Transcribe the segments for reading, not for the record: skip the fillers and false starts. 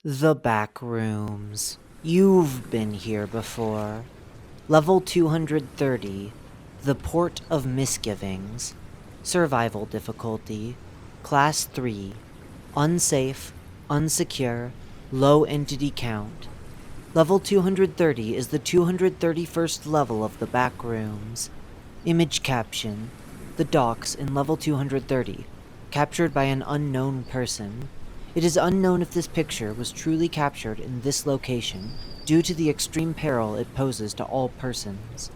The Backrooms. You've been here before. Level 230. The Port of Misgivings. Survival difficulty. Class 3. Unsafe, unsecure, low entity count. Level 230 is the 231st level of the Backrooms. Image caption. The docks in level 230. Captured by an unknown person. It is unknown if this picture was truly captured in this location due to the extreme peril it poses to all persons.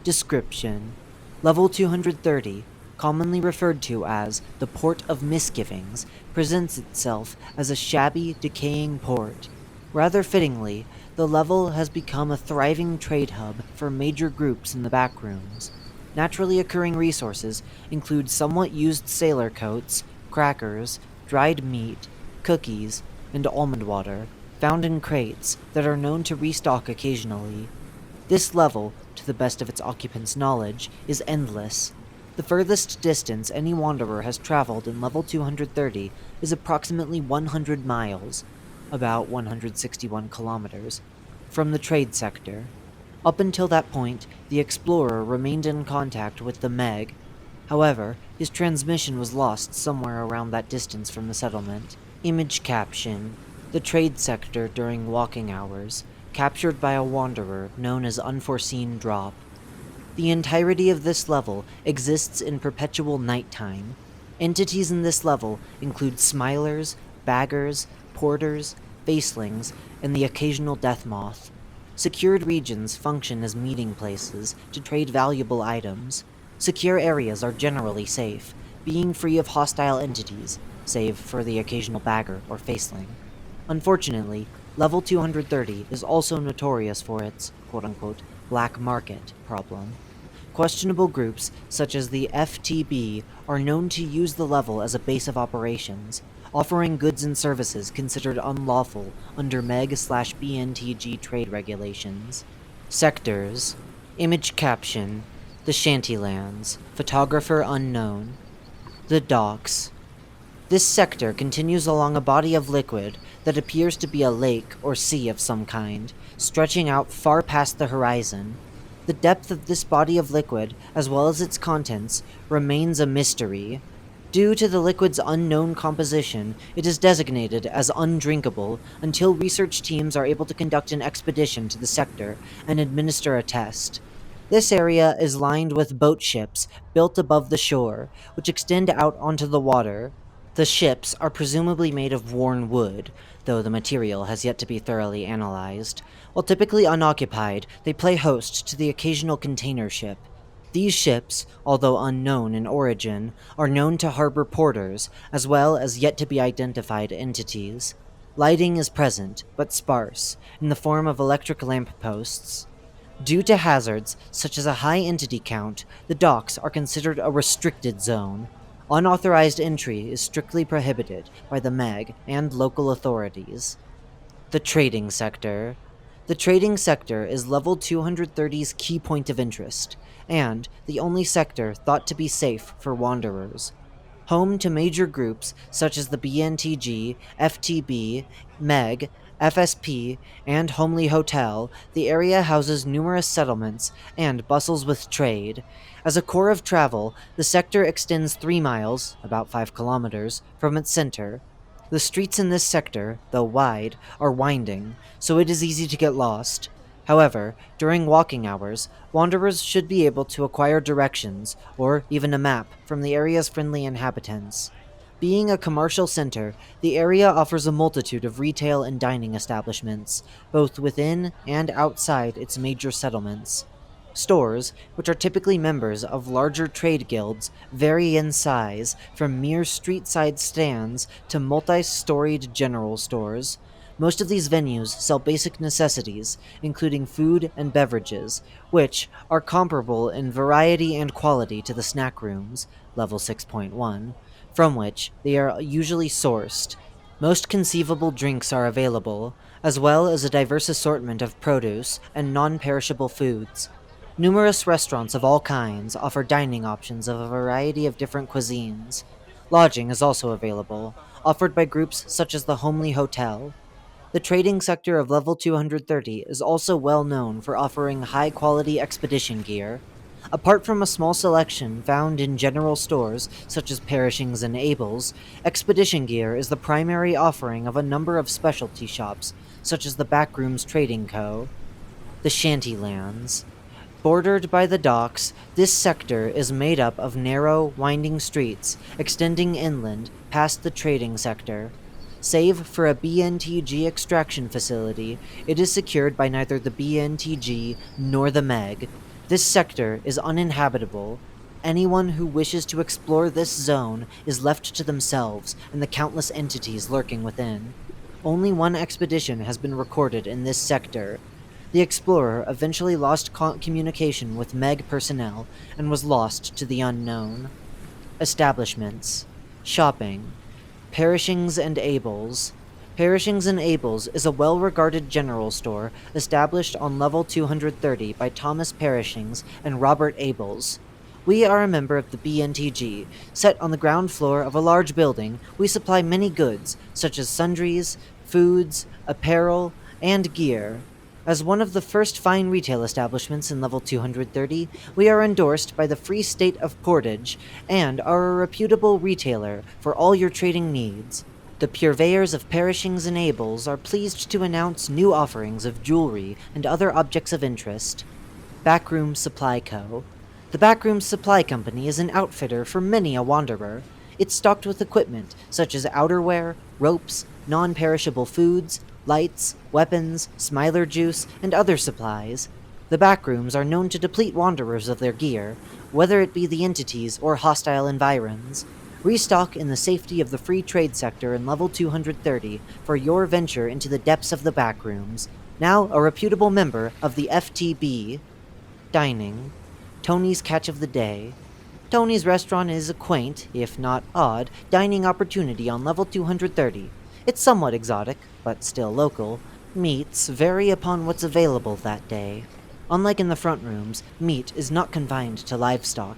Description: Level 230, commonly referred to as the Port of Misgivings, presents itself as a shabby, decaying port. Rather fittingly, the level has become a thriving trade hub for major groups in the Backrooms. Naturally occurring resources include somewhat used sailor coats, crackers, dried meat, cookies, and almond water, found in crates that are known to restock occasionally. This level, to the best of its occupants' knowledge, is endless. The furthest distance any wanderer has traveled in level 230 is approximately 100 miles, about 161 kilometers, from the trade sector. Up until that point, the explorer remained in contact with the Meg. However, his transmission was lost somewhere around that distance from the settlement. Image caption: The trade sector during walking hours, captured by a wanderer known as Unforeseen Drop. The entirety of this level exists in perpetual nighttime. Entities in this level include smilers, baggers, porters, facelings, and the occasional death moth. Secured regions function as meeting places to trade valuable items. Secure areas are generally safe, being free of hostile entities, save for the occasional bagger or faceling. Unfortunately, level 230 is also notorious for its quote-unquote black market problem. Questionable groups such as the FTB are known to use the level as a base of operations, offering goods and services considered unlawful under MEG/BNTG trade regulations. Sectors. Image caption: The Shantylands. Photographer unknown. The Docks. This sector continues along a body of liquid that appears to be a lake or sea of some kind, stretching out far past the horizon. The depth of this body of liquid, as well as its contents, remains a mystery. Due to the liquid's unknown composition, it is designated as undrinkable until research teams are able to conduct an expedition to the sector and administer a test. This area is lined with boat ships built above the shore, which extend out onto the water. The ships are presumably made of worn wood, though the material has yet to be thoroughly analyzed. While typically unoccupied, they play host to the occasional container ship. These ships, although unknown in origin, are known to harbor porters, as well as yet-to-be-identified entities. Lighting is present, but sparse, in the form of electric lamp posts. Due to hazards, such as a high entity count, the docks are considered a restricted zone. Unauthorized entry is strictly prohibited by the MEG and local authorities. The Trading Sector. The Trading Sector is Level 230's key point of interest, and the only sector thought to be safe for wanderers. Home to major groups such as the BNTG, FTB, MEG, FSP, and Homely Hotel, the area houses numerous settlements and bustles with trade. As a core of travel, the sector extends 3 miles, about 5 kilometers, from its center. The streets in this sector, though wide, are winding, so it is easy to get lost. However, during walking hours, wanderers should be able to acquire directions, or even a map, from the area's friendly inhabitants. Being a commercial center, the area offers a multitude of retail and dining establishments, both within and outside its major settlements. Stores, which are typically members of larger trade guilds, vary in size, from mere street-side stands to multi-storied general stores. Most of these venues sell basic necessities, including food and beverages, which are comparable in variety and quality to the snack rooms, level 6.1, from which they are usually sourced. Most conceivable drinks are available, as well as a diverse assortment of produce and non-perishable foods. Numerous restaurants of all kinds offer dining options of a variety of different cuisines. Lodging is also available, offered by groups such as the Homely Hotel. The trading sector of level 230 is also well known for offering high quality expedition gear. Apart from a small selection found in general stores such as Perishings and Abel's, expedition gear is the primary offering of a number of specialty shops such as the Backrooms Trading Co., the Shantylands. Bordered by the docks, this sector is made up of narrow, winding streets extending inland past the trading sector. Save for a BNTG extraction facility, it is secured by neither the BNTG nor the MEG. This sector is uninhabitable. Anyone who wishes to explore this zone is left to themselves and the countless entities lurking within. Only one expedition has been recorded in this sector. The explorer eventually lost communication with MEG personnel and was lost to the unknown. Establishments. Shopping. Perishings and Abel's. Perishings and Abel's is a well-regarded general store established on level 230 by Thomas Perishings and Robert Abels. We are a member of the BNTG. Set on the ground floor of a large building, we supply many goods, such as sundries, foods, apparel, and gear. As one of the first fine retail establishments in level 230, we are endorsed by the Free State of Portage and are a reputable retailer for all your trading needs. The purveyors of Perishings and Abel's are pleased to announce new offerings of jewelry and other objects of interest. Backrooms Supply Co. The Backrooms Supply Company is an outfitter for many a wanderer. It's stocked with equipment such as outerwear, ropes, non-perishable foods, lights, weapons, smiler juice, and other supplies. The Backrooms are known to deplete wanderers of their gear, whether it be the entities or hostile environs. Restock in the safety of the free trade sector in level 230 for your venture into the depths of the Backrooms. Now a reputable member of the FTB. Dining. Tony's Catch of the Day. Tony's restaurant is a quaint, if not odd, dining opportunity on level 230. It's somewhat exotic, but still local. Meats vary upon what's available that day. Unlike in the front rooms, meat is not confined to livestock.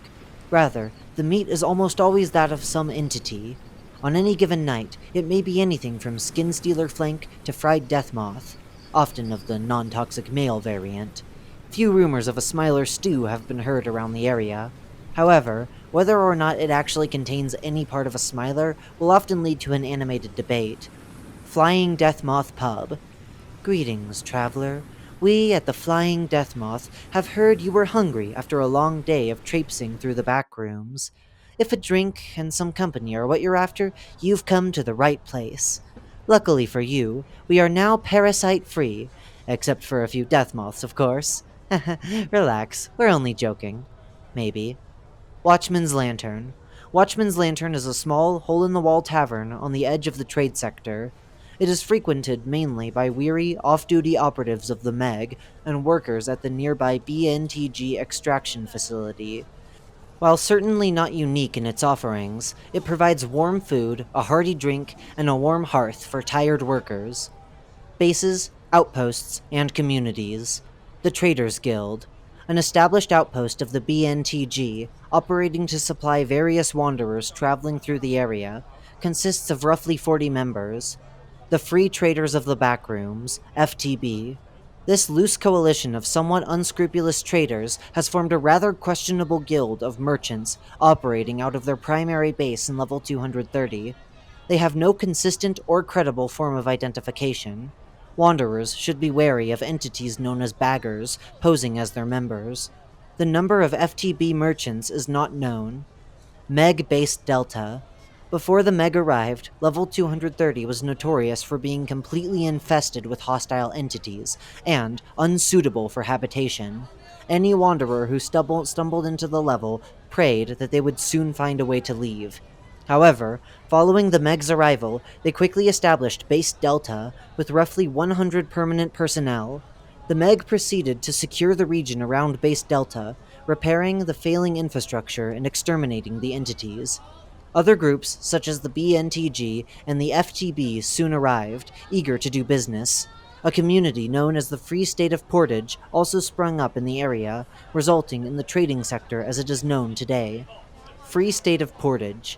Rather, the meat is almost always that of some entity. On any given night, it may be anything from skin stealer flank to fried death moth, often of the non-toxic male variant. Few rumors of a smiler stew have been heard around the area. However, whether or not it actually contains any part of a smiler will often lead to an animated debate. Flying Death Moth Pub. Greetings, traveler. We at the Flying Death Moth have heard you were hungry after a long day of traipsing through the back rooms. If a drink and some company are what you're after, you've come to the right place. Luckily for you, we are now parasite-free, except for a few death moths, of course. Relax, we're only joking. Maybe. Watchman's Lantern. Watchman's Lantern is a small, hole-in-the-wall tavern on the edge of the trade sector. It is frequented mainly by weary, off-duty operatives of the MEG and workers at the nearby BNTG extraction facility. While certainly not unique in its offerings, it provides warm food, a hearty drink, and a warm hearth for tired workers. Bases, outposts, and communities. The Traders Guild. An established outpost of the BNTG, operating to supply various wanderers traveling through the area, consists of roughly 40 members. The Free Traders of the Backrooms, FTB. This loose coalition of somewhat unscrupulous traders has formed a rather questionable guild of merchants operating out of their primary base in level 230. They have no consistent or credible form of identification. Wanderers should be wary of entities known as baggers posing as their members. The number of FTB merchants is not known. Meg-based Delta. Before the Meg arrived, level 230 was notorious for being completely infested with hostile entities, and unsuitable for habitation. Any wanderer who stumbled into the level prayed that they would soon find a way to leave. However, following the Meg's arrival, they quickly established Base Delta with roughly 100 permanent personnel. The Meg proceeded to secure the region around Base Delta, repairing the failing infrastructure and exterminating the entities. Other groups, such as the BNTG and the FTB, soon arrived, eager to do business. A community known as the Free State of Portage also sprung up in the area, resulting in the trading sector as it is known today. Free State of Portage.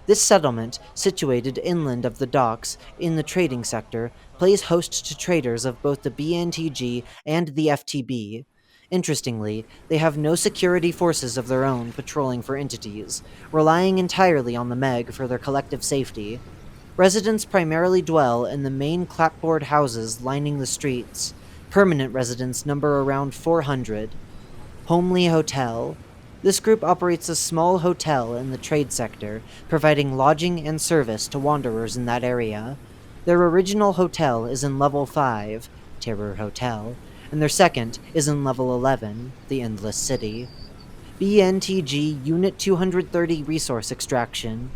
This settlement, situated inland of the docks in the trading sector, plays host to traders of both the BNTG and the FTB. Interestingly, they have no security forces of their own patrolling for entities, relying entirely on the Meg for their collective safety. Residents primarily dwell in the main clapboard houses lining the streets. Permanent residents number around 400. Homely Hotel. This group operates a small hotel in the trade sector, providing lodging and service to wanderers in that area. Their original hotel is in level 5, Terror Hotel, and their second is in level 11, the Endless City. BNTG Unit 230 Resource Extraction.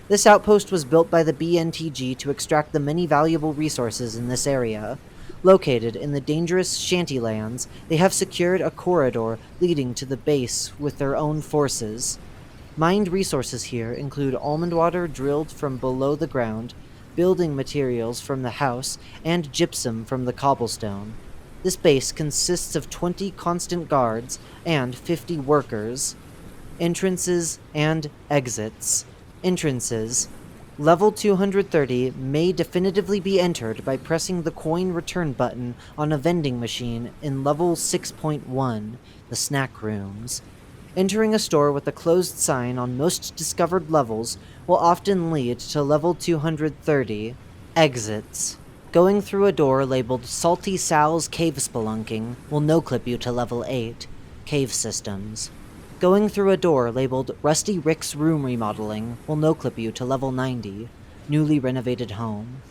This outpost was built by the BNTG to extract the many valuable resources in this area. Located in the dangerous Shantylands, they have secured a corridor leading to the base with their own forces. Mined resources here include almond water drilled from below the ground, building materials from the house, and gypsum from the cobblestone. This base consists of 20 constant guards and 50 workers. Entrances and exits. Entrances. Level 230 may definitively be entered by pressing the coin return button on a vending machine in level 6.1, the snack rooms. Entering a store with a closed sign on most discovered levels will often lead to level 230. Exits. Going through a door labeled Salty Sal's Cave Spelunking will no-clip you to level 8, Cave Systems. Going through a door labeled Rusty Rick's Room Remodeling will no-clip you to level 90, Newly Renovated Home.